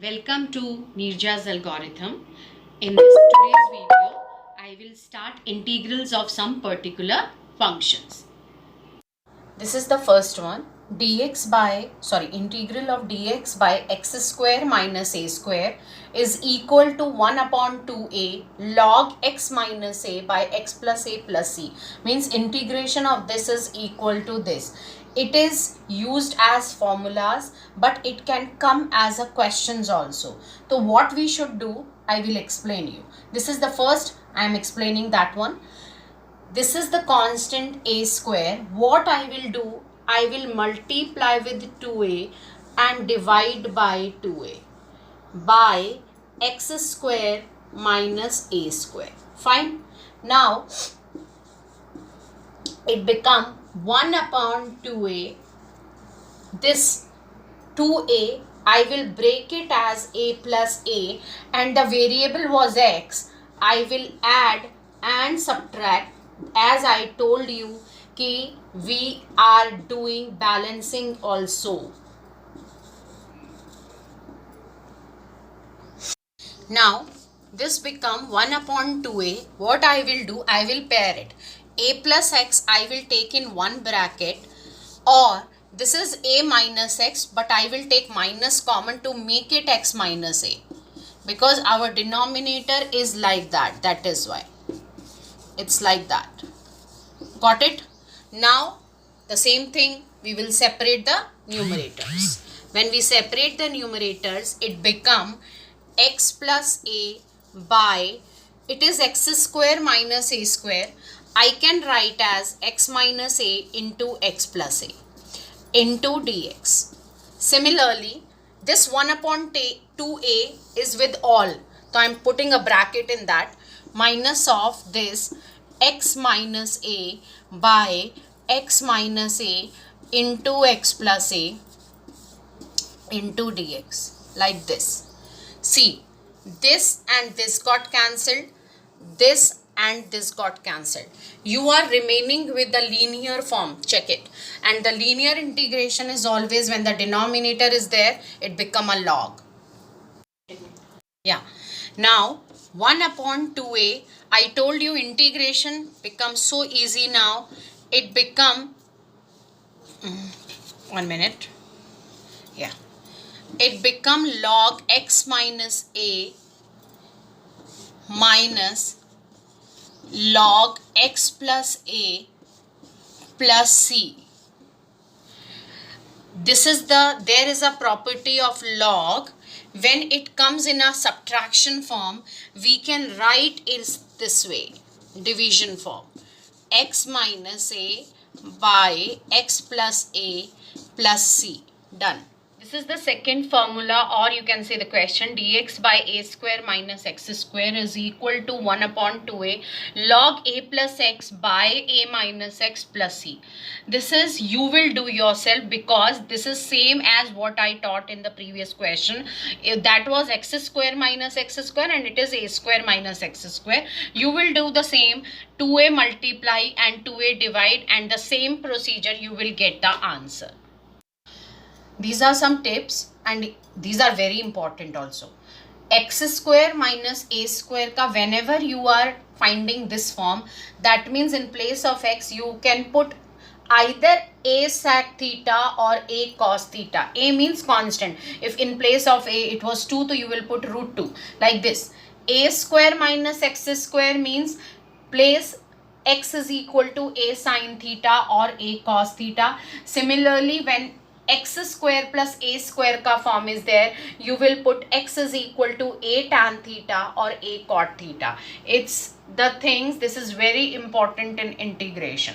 Welcome to NEERJA'S algorithm. In today's video, I will start integrals of some particular functions. This is the first one. Integral of dx by x square minus a square is equal to 1 upon 2a log x minus a by x plus a plus c. Means integration of this is equal to this. It is used as formulas, but it can come as a questions also. So what we should do, I will explain you. This is the first, I am explaining that one. This is the constant a square. What I will do, I will multiply with 2a and divide by 2a by x square minus a square. Fine. Now it become 1 upon 2a. This 2a, I will break it as a plus a, and the variable was x. I will add and subtract. As I told you कि we are doing balancing also. Now this become 1 upon 2a. What I will do, I will pair it. A plus x I will take in one bracket, or this is a minus x, but I will take minus common to make it x minus a, because our denominator is like that. That is why it's like that. Got it? Now the same thing, we will separate the numerators. When we separate the numerators, it become x plus a by, it is x square minus a square. I can write as x minus a into x plus a into dx. Similarly, this 1 upon 2a is with all. So I am putting a bracket in that, minus of this x minus a by x minus a into x plus a into dx, like this. See, this and this got cancelled, this and this got cancelled. You are remaining with the linear form. Check it. And the linear integration is always when the denominator is there, it become a log. Yeah. Now 1 upon 2a, I told you integration becomes so easy now. It become 1 minute. Yeah. It become log x minus a minus log x plus a plus c. This is there is a property of log. When it comes in a subtraction form, we can write it this way, division form. X minus a by x plus a plus c. Done. This is the second formula, or you can say the question, dx by a square minus x square is equal to 1 upon 2a log a plus x by a minus x plus c. This is, you will do yourself, because this is same as what I taught in the previous question. That was x square minus x square, and it is a square minus x square. You will do the same, 2a multiply and 2a divide, and the same procedure you will get the answer. These are some tips, and these are very important also. X square minus a square ka whenever you are finding this form, that means in place of x you can put either a sec theta or a cos theta. A means constant. If in place of a it was 2, so you will put root 2, like this. A square minus x square means place x is equal to a sin theta or a cos theta. Similarly, when x square plus a square ka form is there, you will put x is equal to a tan theta or a cot theta. It's the things, this is very important in integration.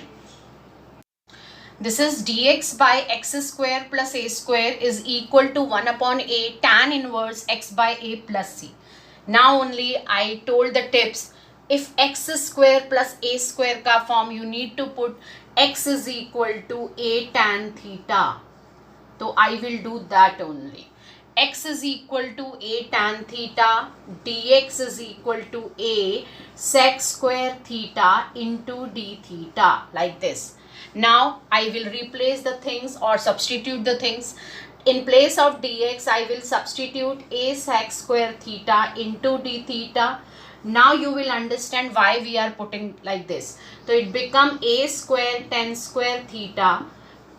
This is dx by x square plus a square is equal to 1 upon a tan inverse x by a plus c. Now only I told the tips. If x square plus a square ka form, you need to put x is equal to a tan theta. So I will do that only. X is equal to a tan theta, dx is equal to a sec square theta into d theta, like this. Now I will replace the things or substitute the things. In place of dx, I will substitute a sec square theta into d theta. Now you will understand why we are putting like this. So it become a square tan square theta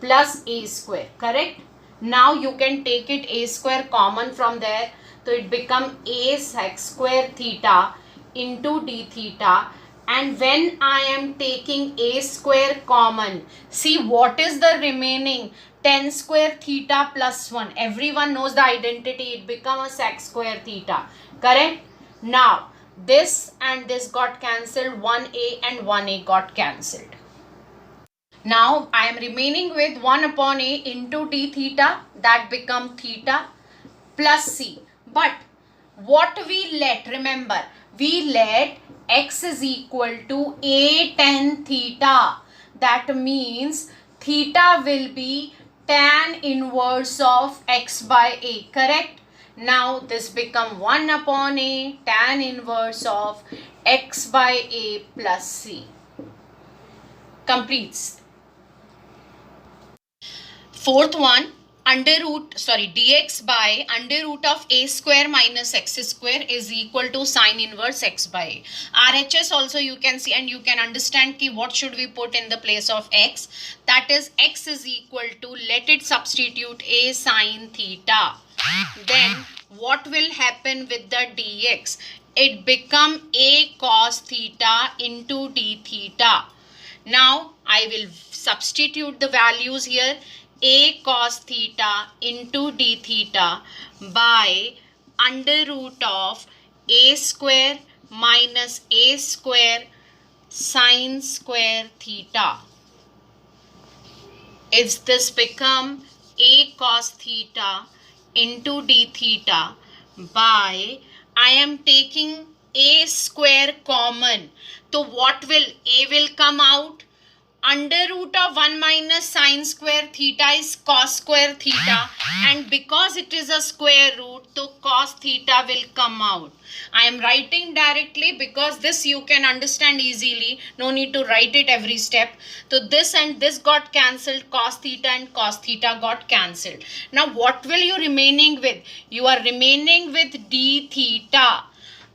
plus a square, correct? Now you can take it a square common from there. So it become a sec square theta into d theta. And when I am taking a square common, see what is the remaining? Tan square theta plus 1. Everyone knows the identity. It become a sec square theta. Correct? Now, this and this got cancelled. 1a and 1a got cancelled. Now, I am remaining with 1 upon a into d theta. That become theta plus c. But what we let, remember, we let x is equal to a tan theta. That means theta will be tan inverse of x by a, correct? Now this become 1 upon a tan inverse of x by a plus c. Completes. Fourth one, dx by under root of a square minus x square is equal to sine inverse x by a. RHS also you can see, and you can understand ki what should we put in the place of x. That is x is equal to, let it substitute a sine theta. Then what will happen with the dx? It become a cos theta into d theta. Now I will substitute the values here. A cos theta into d theta by under root of a square minus a square sine square theta. If this become a cos theta into d theta by, I am taking a square common. So what will, a will come out? Under root of 1 minus sine square theta is cos square theta, and because it is a square root, so cos theta will come out. I am writing directly because this you can understand easily. No need to write it every step. So this and this got cancelled. Cos theta and cos theta got cancelled. Now what will you remaining with? You are remaining with d theta.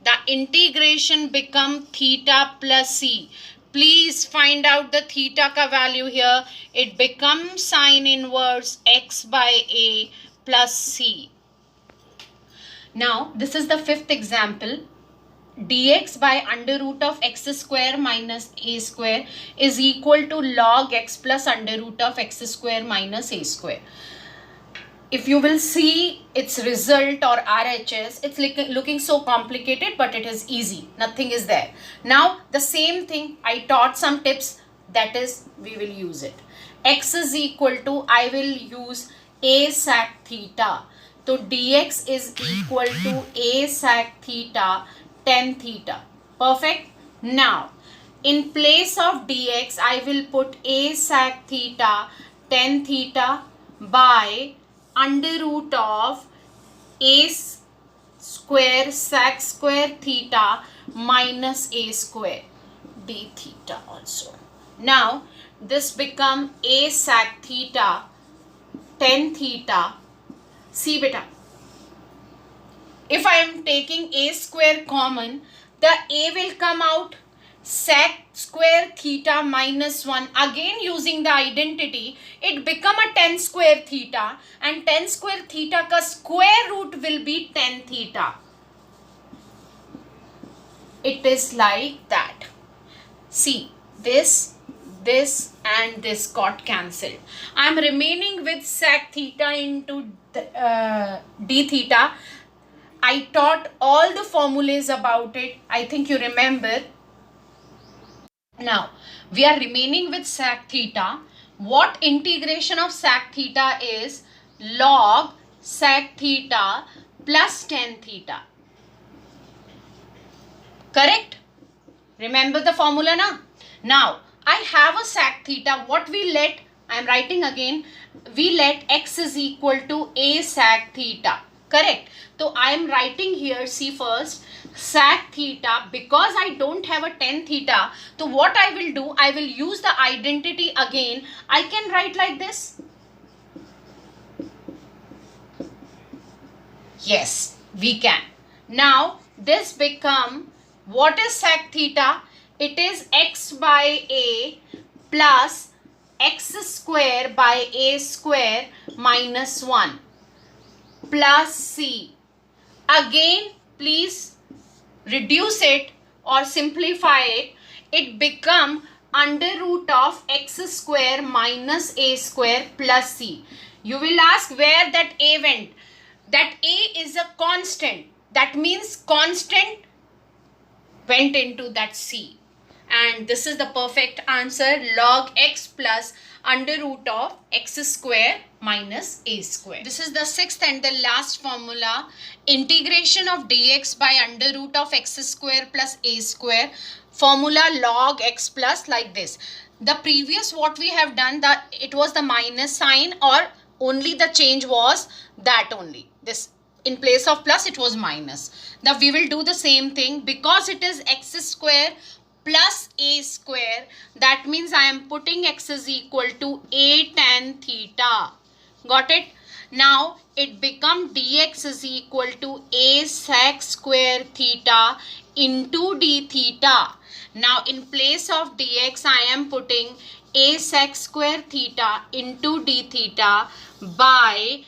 The integration become theta plus c. Please find out the theta ka value here. It becomes sine inverse x by a plus c. Now this is the fifth example. Dx by under root of x square minus a square is equal to log x plus under root of x square minus a square. If you will see its result or RHS, it's looking so complicated, but it is easy. Nothing is there. Now, the same thing, I taught some tips, that is, we will use it. X is equal to, I will use a sec theta. So, dx is equal to a sec theta tan theta. Perfect. Now, in place of dx, I will put a sec theta tan theta by under root of a square sec square theta minus a square d theta also. Now this become a sec theta tan theta. See beta, if I am taking a square common, the a will come out sec square theta minus 1. Again using the identity, it become a tan square theta, and tan square theta ka square root will be tan theta. It is like that. See, this and this got cancelled. I am remaining with sec theta into d theta. I taught all the formulas about it. I think you remember. Now, we are remaining with sec theta. What integration of sec theta is? Log sec theta plus tan theta. Correct? Remember the formula na? Now, I have a sec theta. What we let, I am writing again, we let x is equal to a sec theta. Correct? So, I am writing here, see first, sec theta, because I don't have a tan theta. So, what I will do, I will use the identity again. I can write like this. Yes, we can. Now this become, what is sec theta? It is x by a plus x square by a square minus 1 plus c. Again, please reduce it or simplify it. It become under root of x square minus a square plus c. You will ask where that a went. That a is a constant. That means constant went into that c. And this is the perfect answer, log x plus under root of x square minus a square. This is the sixth and the last formula. Integration of dx by under root of x square plus a square. Formula log x plus like this. The previous what we have done, that it was the minus sign, or only the change was that only. This in place of plus it was minus. Now we will do the same thing because it is x square plus a square. That means I am putting x is equal to a tan theta. Got it? Now it become dx is equal to a sec square theta into d theta. Now in place of dx I am putting a sec square theta into d theta by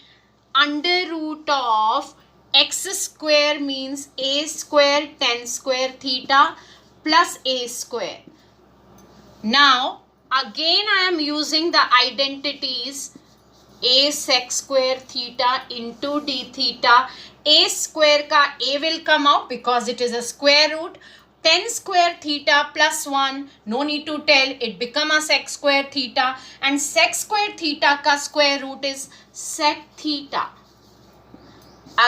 under root of x square means a square tan square theta plus a square. Now again I am using the identities a sec square theta into d theta. A square ka a will come out because it is a square root. Tan square theta plus 1, no need to tell, it become a sec square theta, and sec square theta ka square root is sec theta.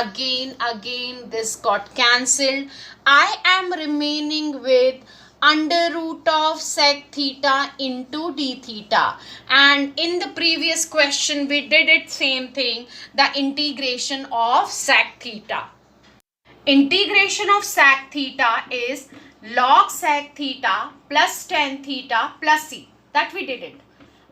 Again this got cancelled. I am remaining with under root of sec theta into d theta, and in the previous question we did it same thing, the integration of sec theta. Integration of sec theta is log sec theta plus tan theta plus c. That we did it.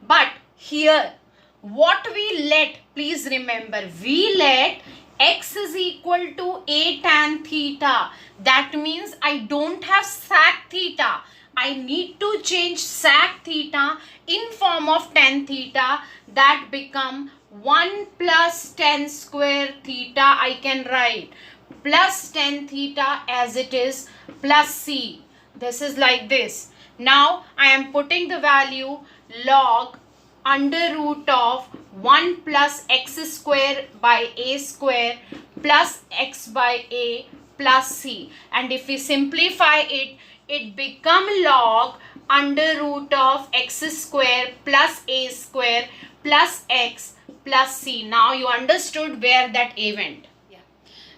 But here what we let, please remember, we let x is equal to a tan theta. That means I don't have sec theta. I need to change sec theta in form of tan theta. That become 1 plus tan square theta. I can write plus tan theta as it is plus c. This is like this. Now I am putting the value log under root of 1 plus x square by a square plus x by a plus c. And if we simplify it, it become log under root of x square plus a square plus x plus c. Now you understood where that a went.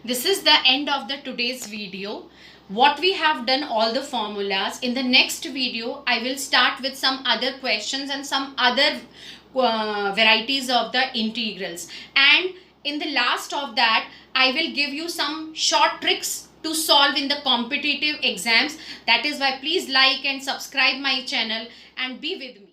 This is the end of the today's video. What we have done, all the formulas. In the next video I will start with some other questions and some other varieties of the integrals, and in the last of that I will give you some short tricks to solve in the competitive exams. That is why please like and subscribe my channel and be with me.